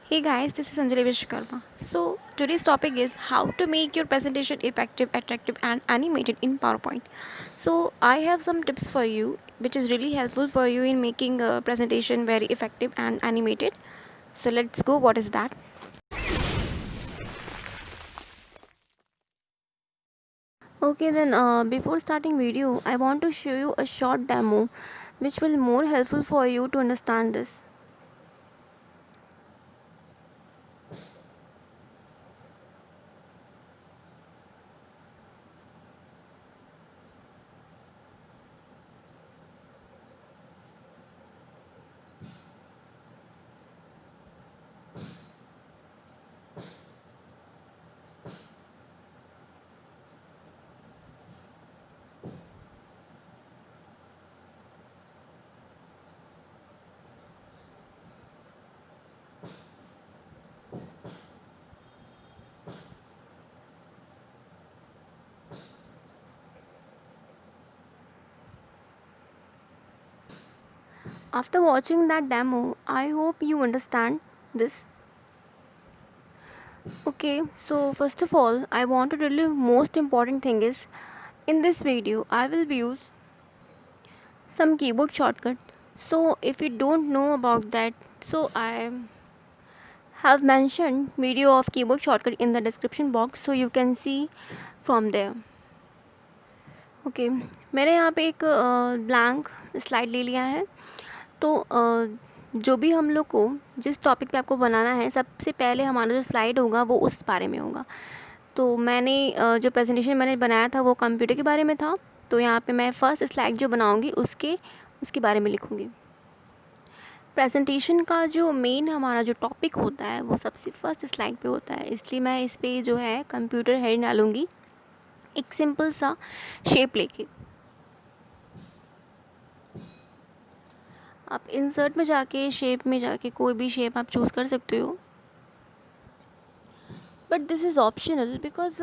Hey guys, this is Anjali Vishwakarma. So today's topic is how to make your presentation effective, attractive and animated in PowerPoint. So I have some tips for you which is really helpful for you in making a presentation very effective and animated. So let's go. What is that? Okay, then before starting video, I want to show you a short demo which will more helpful for you to understand this. After watching that demo, I hope you understand this. Okay, so first of all, I want to tell you most important thing is in this video I will use some keyboard shortcut. So if you don't know about that, so I have mentioned video of keyboard shortcut in the description box so you can see from there. Okay मैंने यहाँ पे एक blank slide ले लिया है। तो जो भी हम लोग को जिस टॉपिक पे आपको बनाना है सबसे पहले हमारा जो स्लाइड होगा वो उस बारे में होगा। तो मैंने जो प्रेजेंटेशन मैंने बनाया था वो कंप्यूटर के बारे में था। तो यहाँ पे मैं फ़र्स्ट स्लाइड जो बनाऊँगी उसके बारे में लिखूँगी। प्रेजेंटेशन का जो मेन हमारा जो टॉपिक होता है वो सबसे फर्स्ट स्लाइड पे होता है, इसलिए मैं इस पे जो है कंप्यूटर हेड डालूँगी एक सिंपल सा शेप लेके। आप इंसर्ट में जाके शेप में जाके कोई भी शेप आप चूज़ कर सकते हो, but this is optional because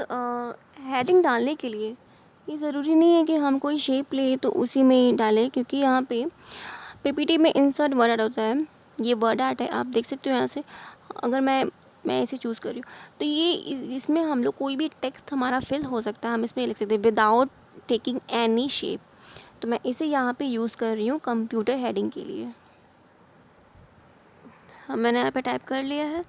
heading डालने के लिए ये ज़रूरी नहीं है कि हम कोई शेप ले तो उसी में डालें, क्योंकि यहाँ पे पीपीटी में इंसर्ट वर्ड आर्ट होता है। ये वर्ड आर्ट है, आप देख सकते हो यहाँ से। अगर मैं इसे चूज़ कर रही हूँ तो ये इसमें हम लोग कोई भी टेक्स्ट हमारा फिल हो सकता है, हम इसमें लिख सकते हैं विदाउट टेकिंग एनी शेप। तो मैं इसे यहाँ पे यूज़ कर रही हूँ कंप्यूटर हेडिंग के लिए। हाँ, मैंने यहाँ पे टाइप कर लिया है।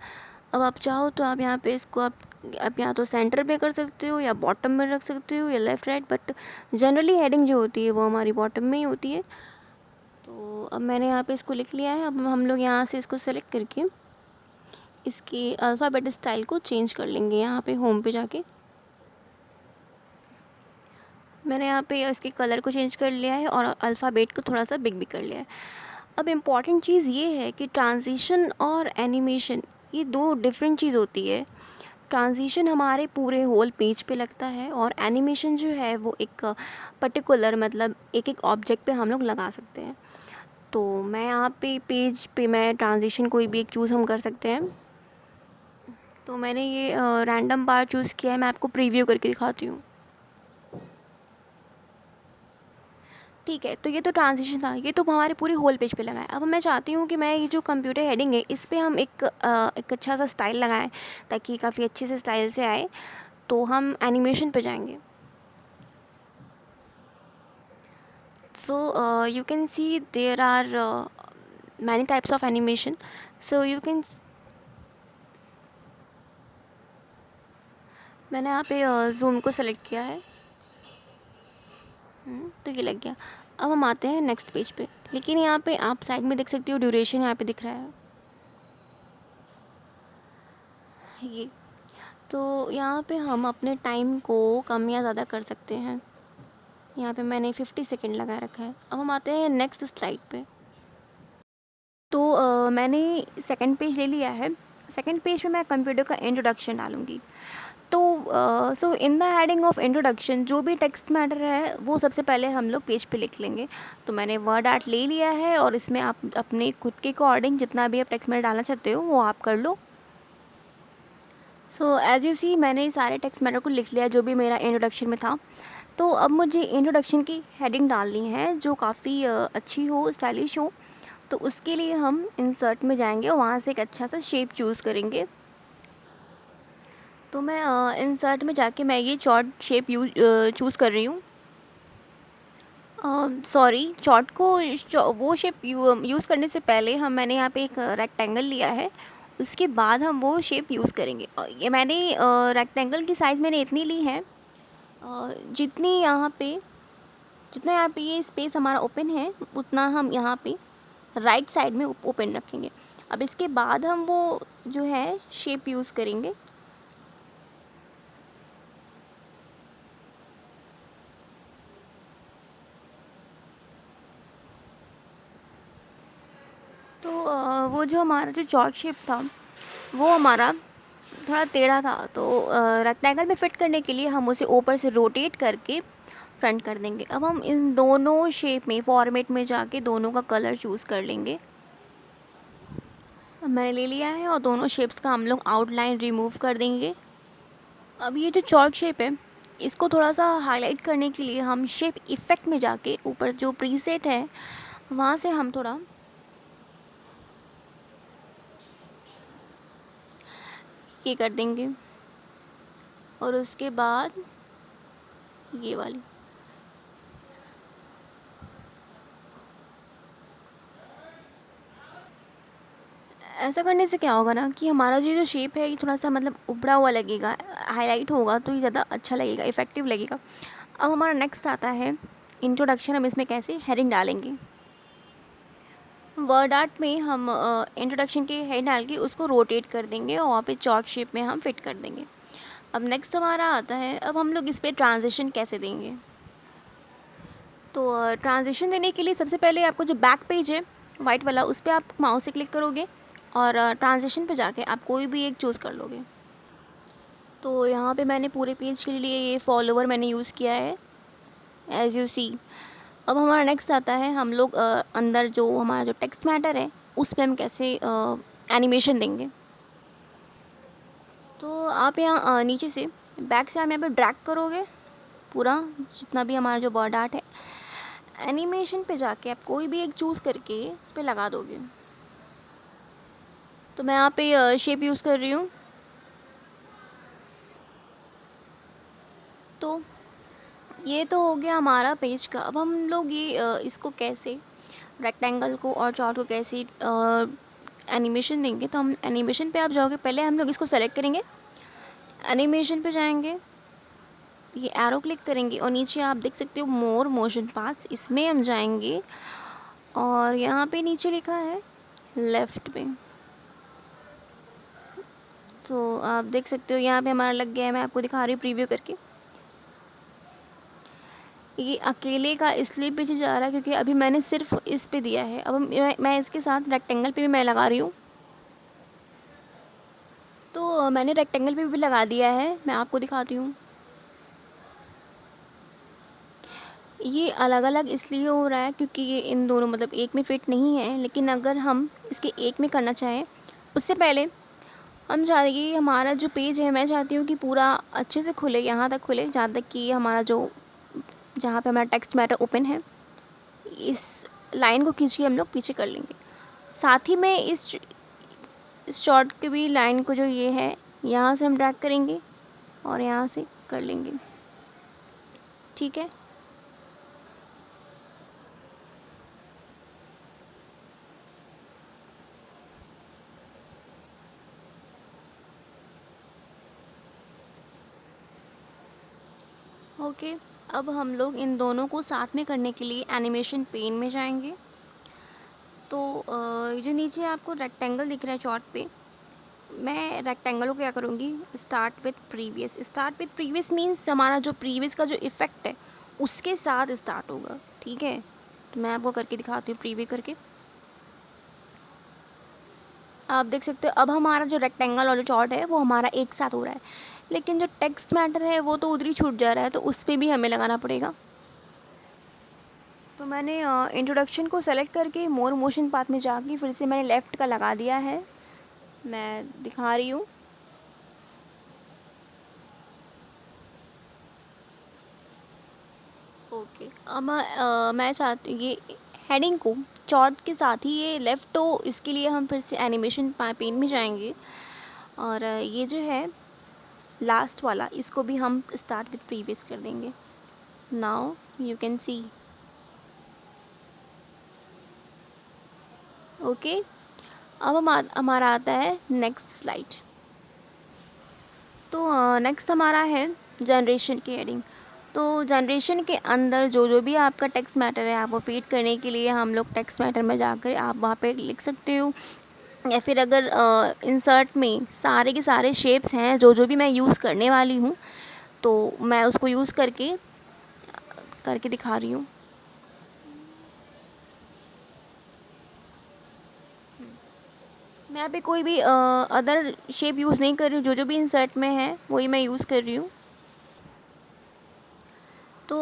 अब आप चाहो तो आप यहाँ पे इसको आप या तो सेंटर पे कर सकते हो या बॉटम में रख सकते हो या left right, but generally heading जो होती है वो हमारी बॉटम में ही होती है। तो अब मैंने यहाँ पे इसको लिख लिया है। अब हम लोग यहाँ से इसको सेलेक्ट करके इसके अल्फ़ाबेट स्टाइल को चेंज कर लेंगे। यहाँ पे होम पे जाके मैंने यहाँ पे इसके कलर को चेंज कर लिया है और अल्फ़ाबेट को थोड़ा सा बिग भी कर लिया है। अब इम्पॉर्टेंट चीज़ ये है कि ट्रांजिशन और एनिमेशन ये दो डिफरेंट चीज़ होती है। ट्रांजिशन हमारे पूरे होल पेज पे लगता है और एनिमेशन जो है वो एक पर्टिकुलर मतलब एक एक ऑब्जेक्ट पे हम लोग लगा सकते हैं। तो मैं यहाँ पे पेज पे मैं ट्रांजिशन कोई भी एक चूज़ हम कर सकते हैं। तो मैंने ये रैंडम पार्ट चूज़ किया है, मैं आपको प्रीव्यू करके दिखाती हूँ। ठीक है, तो ये तो ट्रांजिशन था, ये तो हमारे पूरे होल पेज पे लगा है। अब मैं चाहती हूँ कि मैं ये जो कंप्यूटर हेडिंग है इस पे हम एक अच्छा सा स्टाइल लगाएं ताकि काफ़ी अच्छे से स्टाइल से आए। तो हम एनिमेशन पे जाएंगे। So you can see there are many types of animation. So you can मैंने यहाँ पे जूम को सेलेक्ट किया है। तो ये लग गया। अब हम आते हैं नेक्स्ट पेज पे, लेकिन यहाँ पे आप साइड में देख सकते हो ड्यूरेशन यहाँ पे दिख रहा है ये। तो यहाँ पे हम अपने टाइम को कम या ज़्यादा कर सकते हैं। यहाँ पे मैंने 50 सेकेंड लगा रखा है। अब हम आते हैं नेक्स्ट स्लाइड पे। तो मैंने सेकंड पेज ले लिया है। सेकंड पेज पे मैं कंप्यूटर का इंट्रोडक्शन डालूँगी। तो so in the heading of introduction जो भी टेक्स्ट मैटर है वो सबसे पहले हम लोग पेज पे लिख लेंगे। तो मैंने वर्ड आर्ट ले लिया है और इसमें आप अपने खुद के अकॉर्डिंग जितना भी आप टेक्स्ट मैटर डालना चाहते हो वो आप कर लो। सो एज़ यू सी मैंने सारे टेक्स्ट मैटर को लिख लिया जो भी मेरा इंट्रोडक्शन में था। तो अब मुझे इंट्रोडक्शन की हेडिंग डालनी है जो काफ़ी अच्छी हो, स्टाइलिश हो। तो उसके लिए हम इंसर्ट में जाएंगे और वहाँ से एक अच्छा सा शेप चूज़ करेंगे। तो मैं इंसर्ट में जाके मैं ये चॉर्ट शेप चूज़ कर रही हूँ। सॉरी, चॉर्ट को वो शेप यूज़ करने से पहले मैंने यहाँ पे एक रेक्टेंगल लिया है, उसके बाद हम वो शेप यूज़ करेंगे। ये मैंने रेक्टेंगल की साइज़ मैंने इतनी ली है, जितनी जितना यहाँ पे ये स्पेस हमारा ओपन है उतना हम यहाँ पे राइट साइड में ओपन रखेंगे। अब इसके बाद हम वो जो है शेप यूज़ करेंगे। तो वो जो हमारा जो चॉर्ट शेप था वो हमारा थोड़ा टेढ़ा था, तो रेक्टेंगल में फिट करने के लिए हम उसे ऊपर से रोटेट करके फ्रंट कर देंगे। अब हम इन दोनों शेप में फॉर्मेट में जाके दोनों का कलर चूज़ कर लेंगे। अब मैंने ले लिया है और दोनों शेप्स का हम लोग आउटलाइन रिमूव कर देंगे। अब ये जो चॉर्ट शेप है इसको थोड़ा सा हाईलाइट करने के लिए हम शेप इफ़ेक्ट में जाके ऊपर जो प्रीसेट है वहाँ से हम थोड़ा ये कर देंगे और उसके बाद ये वाली। ऐसा करने से क्या होगा ना कि हमारा जो शेप है ये थोड़ा सा मतलब उभरा हुआ लगेगा, हाईलाइट होगा तो ये ज़्यादा अच्छा लगेगा, इफ़ेक्टिव लगेगा। अब हमारा नेक्स्ट आता है इंट्रोडक्शन। हम इसमें कैसे हेडिंग डालेंगे। वर्ड आर्ट में हम इंट्रोडक्शन के हेड डाल के उसको रोटेट कर देंगे और वहाँ पे चॉर्ट शेप में हम फिट कर देंगे। अब नेक्स्ट हमारा आता है, अब हम लोग इस पर ट्रांजिशन कैसे देंगे। तो ट्रांजिशन देने के लिए सबसे पहले आपको जो बैक पेज है वाइट वाला उस पर आप माउस से क्लिक करोगे और ट्रांजिशन पे जाके आप कोई भी एक चूज़ कर लोगे। तो यहाँ पे मैंने पूरे पेज के लिए ये फॉलोवर मैंने यूज़ किया है, एज यू सी। अब हमारा नेक्स्ट आता है, हम लोग अंदर जो हमारा जो टेक्स्ट मैटर है उस पर हम कैसे एनिमेशन देंगे। तो आप यहाँ नीचे से बैक से आप यहाँ पे ड्रैग करोगे पूरा जितना भी हमारा जो वर्ड आर्ट है, एनिमेशन पे जाके आप कोई भी एक चूज़ करके उस पर लगा दोगे। तो मैं यहाँ पे शेप यूज़ कर रही हूँ। तो ये तो हो गया हमारा पेज का। अब हम लोग ये इसको कैसे रेक्टेंगल को और चार्ट को कैसे एनिमेशन देंगे। तो हम एनिमेशन पे आप जाओगे, पहले हम लोग इसको सेलेक्ट करेंगे, एनिमेशन पे जाएंगे, ये एरो क्लिक करेंगे और नीचे आप देख सकते हो मोर मोशन पाथ्स, इसमें हम जाएंगे और यहाँ पे नीचे लिखा है लेफ़्ट में। तो आप देख सकते हो यहाँ पे हमारा लग गया है, मैं आपको दिखा रही हूँ प्रीव्यू करके। ये अकेले का इसलिए पीछे जा रहा है क्योंकि अभी मैंने सिर्फ इस पे दिया है। अब मैं इसके साथ रेक्टेंगल पे भी मैं लगा रही हूँ। तो मैंने रेक्टेंगल पे भी लगा दिया है, मैं आपको दिखाती हूँ। ये अलग अलग इसलिए हो रहा है क्योंकि ये इन दोनों मतलब एक में फिट नहीं है, लेकिन अगर हम इसके एक में करना चाहें उससे पहले हम चाहेंगे हमारा जो पेज है, मैं चाहती हूँ कि पूरा अच्छे से खुले, यहाँ तक खुले जहाँ तक कि हमारा जो जहाँ पे हमारा टेक्स्ट मैटर ओपन है, इस लाइन को खींच के हम लोग पीछे कर लेंगे। साथ ही में इस शॉर्ट के भी लाइन को जो ये है यहाँ से हम ड्रैग करेंगे और यहाँ से कर लेंगे। ठीक है। ओके। अब हम लोग इन दोनों को साथ में करने के लिए एनिमेशन पेन में जाएंगे। तो जो नीचे आपको रेक्टेंगल दिख रहा है चार्ट पे, मैं रेक्टेंगल को क्या करूँगी, start with previous. Start with previous means हमारा जो प्रीवियस का जो इफ़ेक्ट है उसके साथ स्टार्ट होगा। ठीक है। तो मैं आपको करके दिखाती हूँ प्रीव्यू करके। आप देख सकते हो अब हमारा जो रेक्टेंगल और जो चार्ट है वो हमारा एक साथ हो रहा है, लेकिन जो टेक्स्ट मैटर है वो तो उधर ही छूट जा रहा है, तो उस पर भी हमें लगाना पड़ेगा। तो मैंने इंट्रोडक्शन को सेलेक्ट करके मोर मोशन पाथ में जाके फिर से मैंने लेफ़्ट का लगा दिया है, मैं दिखा रही हूँ। ओके। अब मैं चाहती हूँ ये हेडिंग को चॉर्ट के साथ ही ये लेफ़्ट, तो इसके लिए हम फिर से एनिमेशन पेन में जाएंगे और ये जो है लास्ट वाला, इसको भी हम स्टार्ट विथ प्रीवियस कर देंगे। Now you can C. Okay, अब हमारा आता है नेक्स्ट स्लाइड। तो नेक्स्ट हमारा है जनरेशन की हेडिंग। तो जनरेशन के अंदर जो जो भी आपका टेक्स्ट मैटर है, आपको फीड करने के लिए हम लोग टेक्स्ट मैटर में जाकर आप वहाँ पे लिख सकते हो, या फिर अगर इंसर्ट में सारे के सारे शेप्स हैं जो जो भी मैं यूज़ करने वाली हूँ, तो मैं उसको यूज़ करके दिखा रही हूँ। मैं यहाँ पे कोई भी अदर शेप यूज़ नहीं कर रही हूँ, जो जो भी इंसर्ट में है वही मैं यूज़ कर रही हूँ। तो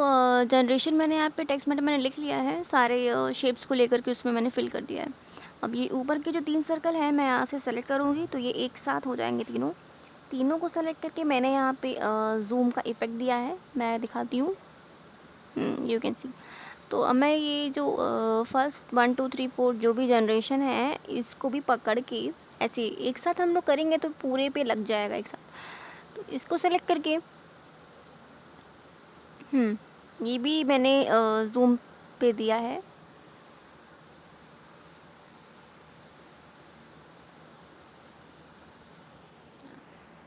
जनरेशन मैंने यहाँ पे टेक्स्ट मैंने लिख लिया है, सारे शेप्स को लेकर के उसमें मैंने फिल कर दिया है। अब ये ऊपर के जो 3 सर्कल हैं मैं यहाँ से सेलेक्ट करूँगी, तो ये एक साथ हो जाएंगे तीनों को सेलेक्ट करके मैंने यहाँ पे जूम का इफ़ेक्ट दिया है, मैं दिखाती हूँ। यू कैन सी। तो अब मैं ये जो फर्स्ट 1 2 3 4 जो भी जनरेशन है, इसको भी पकड़ के ऐसे एक साथ हम लोग करेंगे तो पूरे पे लग जाएगा एक साथ। तो इसको सेलेक्ट करके ये भी मैंने जूम पे दिया है।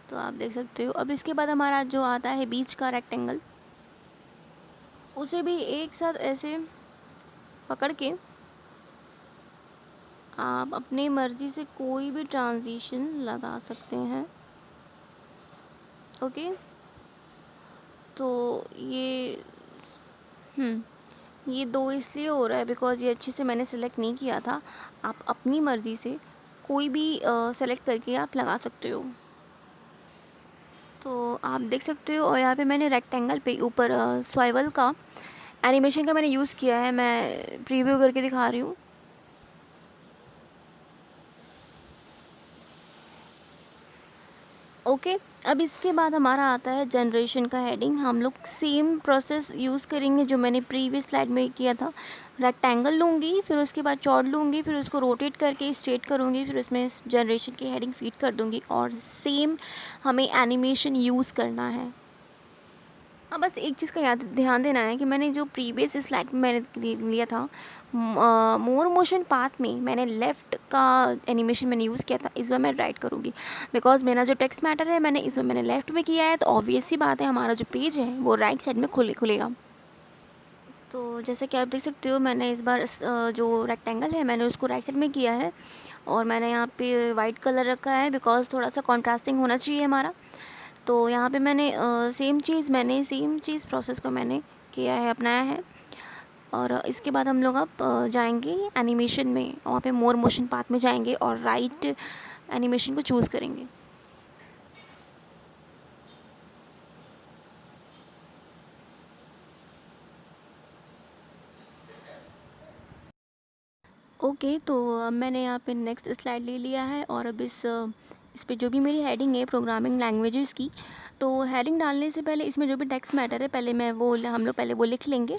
तो आप देख सकते हो। अब इसके बाद हमारा जो आता है बीच का रेक्टेंगल, उसे भी एक साथ ऐसे पकड़ के आप अपनी मर्ज़ी से कोई भी ट्रांजिशन लगा सकते हैं। ओके, तो ये दो इसलिए हो रहा है बिकॉज़ ये अच्छे से मैंने सेलेक्ट नहीं किया था। आप अपनी मर्ज़ी से कोई भी सेलेक्ट करके आप लगा सकते हो। तो आप देख सकते हो, और यहाँ पे मैंने रेक्टेंगल पे ऊपर स्वाइवल का एनिमेशन का मैंने यूज़ किया है, मैं प्रीव्यू करके दिखा रही हूँ। ओके, अब इसके बाद हमारा आता है जनरेशन का हेडिंग। हम लोग सेम प्रोसेस यूज़ करेंगे जो मैंने प्रीवियस स्लाइड में किया था। रेक्टेंगल लूँगी, फिर उसके बाद चौड़ लूँगी, फिर उसको रोटेट करके स्ट्रेट करूँगी, फिर उसमें जनरेशन की हेडिंग फीड कर दूँगी और सेम हमें एनिमेशन यूज़ करना है। हाँ, बस एक चीज़ का ध्यान देना है कि मैंने जो प्रीवियस स्लाइड में मैंने लिया था, मोर मोशन पाथ में मैंने लेफ़्ट का एनिमेशन मैंने यूज़ किया था, इस बार मैं राइट करूँगी बिकॉज़ मेरा जो टेक्स्ट मैटर है मैंने इस बार मैंने लेफ़्ट में किया है, तो ऑब्वियस सी बात है हमारा जो पेज है वो राइट साइड में खुलेगा। तो जैसे कि आप देख सकते हो, मैंने इस बार जो रेक्टेंगल है मैंने उसको राइट साइड में किया है और मैंने यहाँ पे वाइट कलर रखा है बिकॉज़ थोड़ा सा कॉन्ट्रास्टिंग होना चाहिए हमारा। तो यहाँ पे मैंने सेम चीज़ प्रोसेस को मैंने किया है, अपनाया है। और इसके बाद हम लोग अब जाएंगे एनिमेशन में, वहाँ पे मोर मोशन पाथ में जाएंगे और राइट एनिमेशन को चूज़ करेंगे। ओके, तो अब मैंने यहाँ पे नेक्स्ट स्लाइड ले लिया है और अब इस पे जो भी मेरी हेडिंग है प्रोग्रामिंग लैंग्वेजेस की, तो हेडिंग डालने से पहले इसमें जो भी टेक्स्ट मैटर है पहले हम लोग पहले वो लिख लेंगे।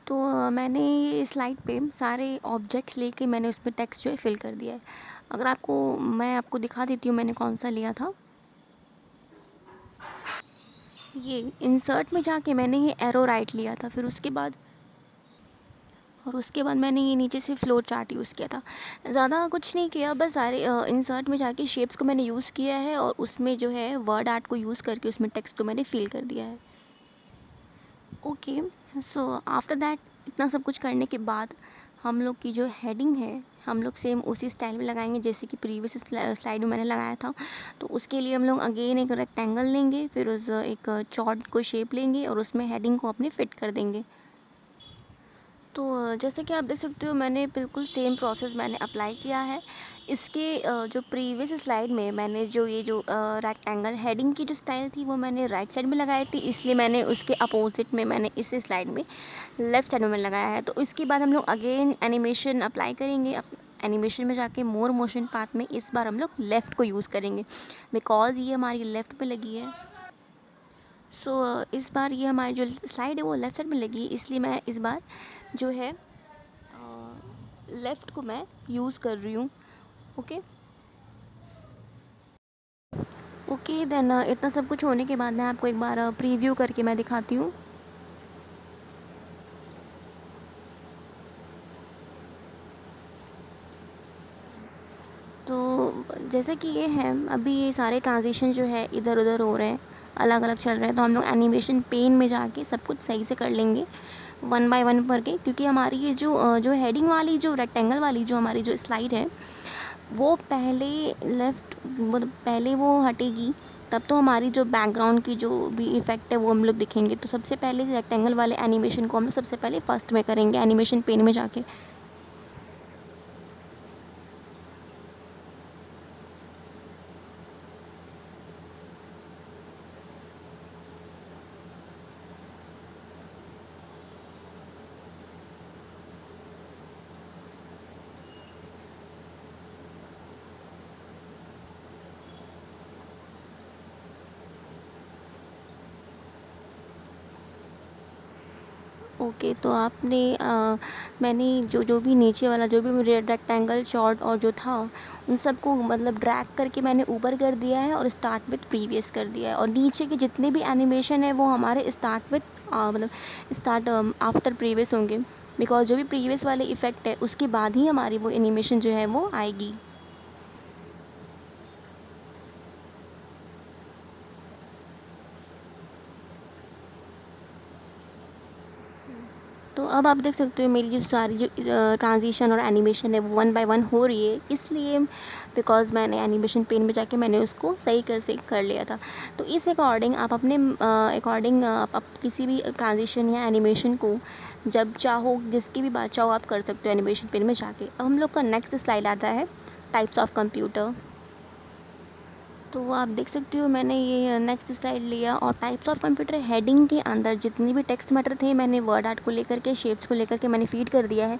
तो मैंने ये स्लाइड पे सारे ऑब्जेक्ट्स लेके मैंने उसमें टेक्स्ट जो है फिल कर दिया है। अगर मैं आपको दिखा देती हूँ मैंने कौन सा लिया था। ये इंसर्ट में जाके मैंने ये एरो राइट लिया था, फिर उसके बाद मैंने ये नीचे से फ्लो चार्ट यूज़ किया था। ज़्यादा कुछ नहीं किया, बस सारे इंसर्ट में जाके शेप्स को मैंने यूज़ किया है और उसमें जो है वर्ड आर्ट को यूज़ करके उसमें टेक्स्ट को मैंने फिल कर दिया है। ओके, सो आफ्टर दैट इतना सब कुछ करने के बाद हम लोग की जो हेडिंग है हम लोग सेम उसी स्टाइल में लगाएंगे जैसे कि प्रीवियस स्लाइड में मैंने लगाया था। तो उसके लिए हम लोग अगेन एक रेक्टेंगल लेंगे, फिर उस एक चॉर्ट को शेप लेंगे और उसमें हेडिंग को अपने फिट कर देंगे। तो जैसे कि आप देख सकते हो, मैंने बिल्कुल सेम प्रोसेस मैंने अप्लाई किया है। इसके जो प्रीवियस स्लाइड में मैंने ये जो रेक्टेंगल हेडिंग की जो स्टाइल थी वो मैंने राइट साइड में लगाई थी, इसलिए मैंने उसके अपोजिट में मैंने इस स्लाइड में लेफ़्ट साइड में लगाया है। तो इसके बाद हम लोग अगेन एनिमेशन अप्लाई करेंगे। एनिमेशन में जाके मोर मोशन पाथ में इस बार हम लोग लेफ़्ट को यूज़ करेंगे बिकॉज़ ये हमारी लेफ़्ट पे लगी है। सो इस बार ये हमारी जो स्लाइड है वो लेफ़्ट साइड में लगी, इसलिए मैं इस बार जो है लेफ़्ट को मैं यूज़ कर रही हूँ। ओके ओके देन इतना सब कुछ होने के बाद मैं आपको एक बार प्रीव्यू करके मैं दिखाती हूँ। तो जैसे कि ये है, अभी ये सारे ट्रांजिशन जो है इधर उधर हो रहे हैं, अलग अलग चल रहे हैं, तो हम लोग एनिमेशन पेन में जाके सब कुछ सही से कर लेंगे वन बाय वन करके, क्योंकि हमारी ये जो हेडिंग वाली जो रेक्टेंगल वाली जो हमारी जो स्लाइड है वो पहले लेफ़्ट मतलब पहले वो हटेगी, तब तो हमारी जो बैकग्राउंड की जो भी इफ़ेक्ट है वो हम लोग दिखेंगे। तो सबसे पहले रेक्टेंगल वाले एनिमेशन को हम लोग सबसे पहले फर्स्ट में करेंगे एनिमेशन पेन में जाके। ओके तो आपने मैंने जो जो भी नीचे वाला जो भी रेक्टेंगल शॉर्ट और जो था उन सबको मतलब ड्रैग करके मैंने ऊपर कर दिया है और स्टार्ट विथ प्रीवियस कर दिया है, और नीचे के जितने भी एनिमेशन है वो हमारे स्टार्ट विथ मतलब स्टार्ट आफ्टर प्रीवियस होंगे, बिकॉज जो भी प्रीवियस वाले इफ़ेक्ट है उसके बाद ही हमारी वो एनिमेशन जो है वो आएगी। तो अब आप देख सकते हो मेरी जो सारी जो ट्रांजिशन और एनिमेशन है वो वन बाय वन हो रही है, इसलिए बिकॉज़ मैंने एनिमेशन पेन में जाके मैंने उसको सही से कर लिया था। तो इस अकॉर्डिंग आप अपने अकॉर्डिंग आप किसी भी ट्रांजिशन या एनिमेशन को जब चाहो जिसकी भी बात चाहो आप कर सकते हो एनिमेशन पेन में जाके। अब हम लोग का नेक्स्ट स्लाइड आता है टाइप्स ऑफ कंप्यूटर। तो आप देख सकते हो मैंने ये नेक्स्ट स्लाइड लिया, और टाइप्स ऑफ कंप्यूटर हेडिंग के अंदर जितनी भी टेक्स्ट मैटर थे मैंने वर्ड आर्ट को लेकर के शेप्स को लेकर के मैंने फीड कर दिया है।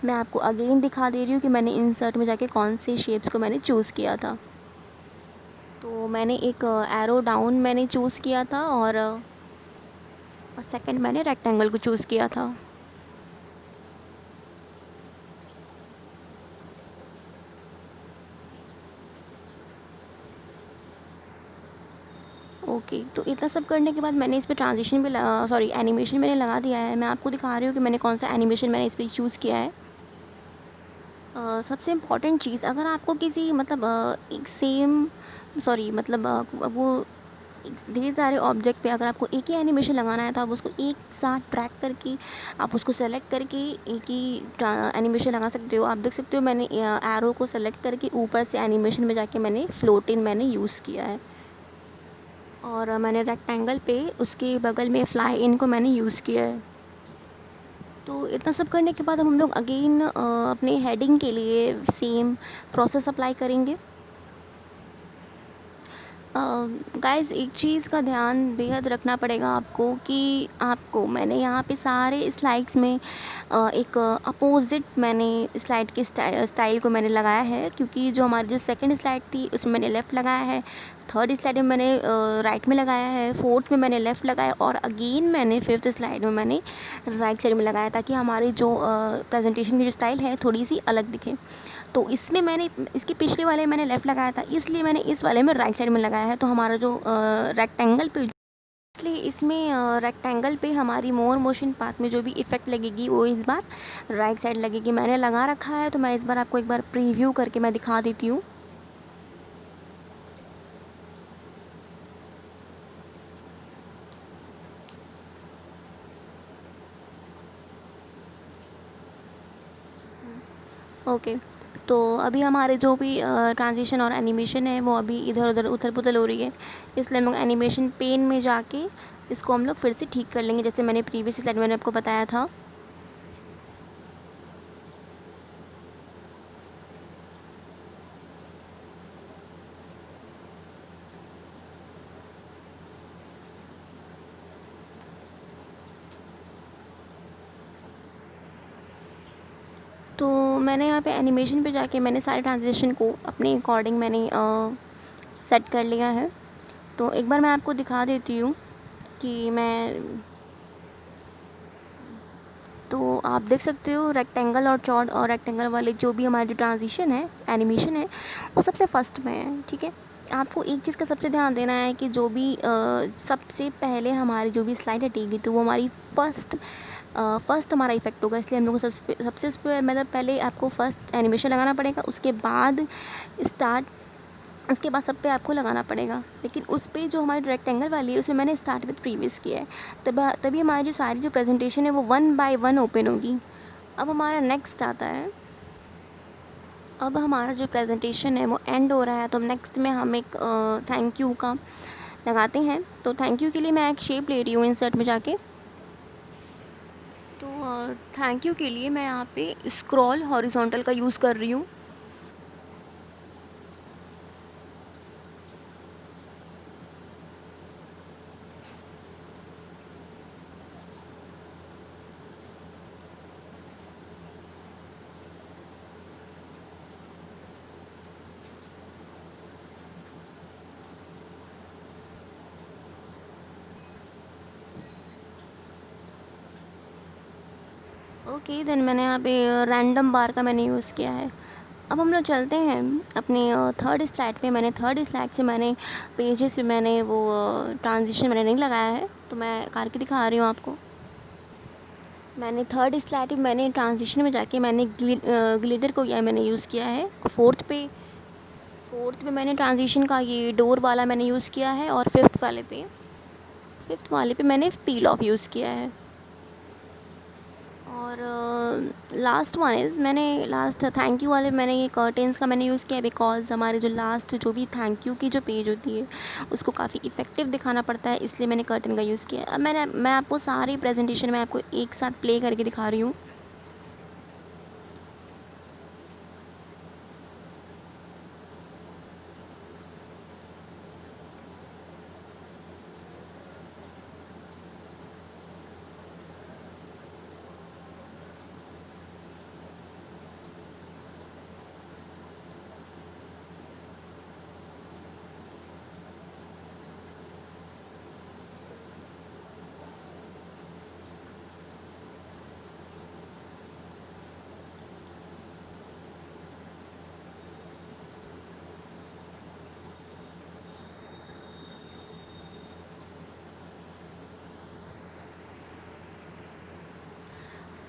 मैं आपको अगेन दिखा दे रही हूँ कि मैंने इंसर्ट में जाके कौन से शेप्स को मैंने चूज़ किया था। तो मैंने एक एरो डाउन मैंने चूज़ किया था, और सेकंड मैंने रेक्टेंगल को चूज़ किया था। ओके तो इतना सब करने के बाद मैंने इस पे ट्रांजिशन भी सॉरी एनिमेशन मैंने लगा दिया है। मैं आपको दिखा रही हूँ कि मैंने कौन सा एनिमेशन मैंने इस पर चूज़ किया है। सबसे इम्पॉर्टेंट चीज़, अगर आपको किसी मतलब एक सेम सॉरी मतलब वो ढेर सारे ऑब्जेक्ट पे अगर आपको एक ही एनिमेशन लगाना है तो आप उसको एक साथ ट्रैक करके आप उसको सेलेक्ट करके एक ही एनिमेशन लगा सकते हो। आप देख सकते हो मैंने एरो को सेलेक्ट करके ऊपर से एनिमेशन में जाके मैंने फ्लोट इन मैंने यूज़ किया है, और मैंने रेक्टेंगल पे उसके बगल में फ्लाई इन को मैंने यूज़ किया है। तो इतना सब करने के बाद हम लोग अगेन अपने हेडिंग के लिए सेम प्रोसेस अप्लाई करेंगे। गाइस एक चीज़ का ध्यान बेहद रखना पड़ेगा आपको कि आपको मैंने यहाँ पे सारे स्लाइड्स में एक अपोजिट मैंने स्लाइड के स्टाइल को मैंने लगाया है, क्योंकि जो हमारी जो सेकंड स्लाइड थी उसमें मैंने लेफ़्ट लगाया है, थर्ड स्लाइड में मैंने राइट में लगाया है, फोर्थ में मैंने लेफ़्ट लगाया, और अगेन मैंने फिफ्थ स्लाइड में मैंने राइट साइड में लगाया, ताकि हमारी जो प्रेजेंटेशन की जो स्टाइल है थोड़ी सी अलग दिखे। तो इसमें मैंने इसके पिछले वाले मैंने लेफ़्ट लगाया था, इसलिए मैंने इस वाले में राइट साइड में लगाया है। तो हमारा जो रेक्टेंगल पे इसलिए इसमें रेक्टेंगल पे हमारी मोर मोशन पाथ में जो भी इफ़ेक्ट लगेगी वो इस बार राइट साइड लगेगी। मैंने लगा रखा है, तो मैं इस बार आपको एक बार प्रीव्यू करके मैं दिखा देती हूँ। ओके तो अभी हमारे जो भी ट्रांजिशन और एनिमेशन है वो अभी इधर उधर उथल पुथल हो रही है, इसलिए हम लोग एनिमेशन पेन में जाके इसको हम लोग फिर से ठीक कर लेंगे, जैसे मैंने प्रीवियस स्लाइड मैंने आपको बताया था। तो मैंने यहाँ पे एनिमेशन पे जाके मैंने सारे ट्रांजिशन को अपने अकॉर्डिंग मैंने सेट कर लिया है। तो एक बार मैं आपको दिखा देती हूँ कि मैं तो आप देख सकते हो रेक्टेंगल और चॉर्ट और रेक्टेंगल वाले जो भी हमारे जो ट्रांजिशन है, एनिमेशन है, वो सबसे फर्स्ट में है। ठीक है, आपको एक चीज़ का सबसे ध्यान देना है कि जो भी सबसे पहले हमारी जो भी स्लाइड हटेगी तो वो हमारी फर्स्ट हमारा इफेक्ट होगा, इसलिए हम लोग को सबसे उस पर मतलब पहले आपको फर्स्ट एनिमेशन लगाना पड़ेगा, उसके बाद स्टार्ट, उसके बाद सब पे आपको लगाना पड़ेगा। लेकिन उस पे जो हमारी रेक्टेंगल वाली है उसमें मैंने स्टार्ट विद प्रीवियस किया है, तभी हमारी जो सारी जो प्रेजेंटेशन है वो 1 बाय 1 ओपन होगी। अब हमारा नेक्स्ट आता है, अब हमारा जो प्रेजेंटेशन है वो एंड हो रहा है, तो नेक्स्ट में हम एक थैंक यू का लगाते हैं। तो थैंक यू के लिए मैं एक शेप ले रही हूँ इंसर्ट में जाके। तो थैंक यू के लिए मैं यहाँ पे स्क्रॉल हॉरिजॉन्टल का यूज़ कर रही हूँ। ओके, देन मैंने यहाँ पे रैंडम बार का मैंने यूज़ किया है। अब हम लोग चलते हैं अपने थर्ड स्लाइड पे। मैंने थर्ड स्लाइड से मैंने पेजेस पे मैंने वो ट्रांजिशन मैंने नहीं लगाया है, तो मैं करके दिखा रही हूँ आपको। मैंने थर्ड स्लाइड में मैंने ट्रांजिशन में जाके मैंने ग्लिटर को मैंने यूज़ किया है। फोर्थ पे मैंने ट्रांजिशन का ये डोर वाला मैंने यूज़ किया है, और फिफ्थ वाले पे मैंने पील ऑफ यूज़ किया है। और लास्ट वन इज़ मैंने लास्ट थैंक यू वाले मैंने ये कर्टेंस का मैंने यूज़ किया, बिकॉज़ हमारे जो लास्ट जो भी थैंक यू की जो पेज होती है उसको काफ़ी इफ़ेक्टिव दिखाना पड़ता है, इसलिए मैंने कर्टन का यूज़ किया। अब मैं आपको सारी प्रेजेंटेशन में आपको एक साथ प्ले करके दिखा रही हूँ।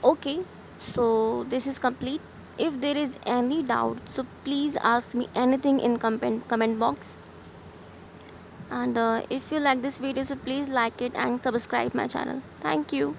Okay, so this is complete. If there is any doubt, so please ask me anything in comment box. And if you like this video, so please like it and subscribe my channel. Thank you.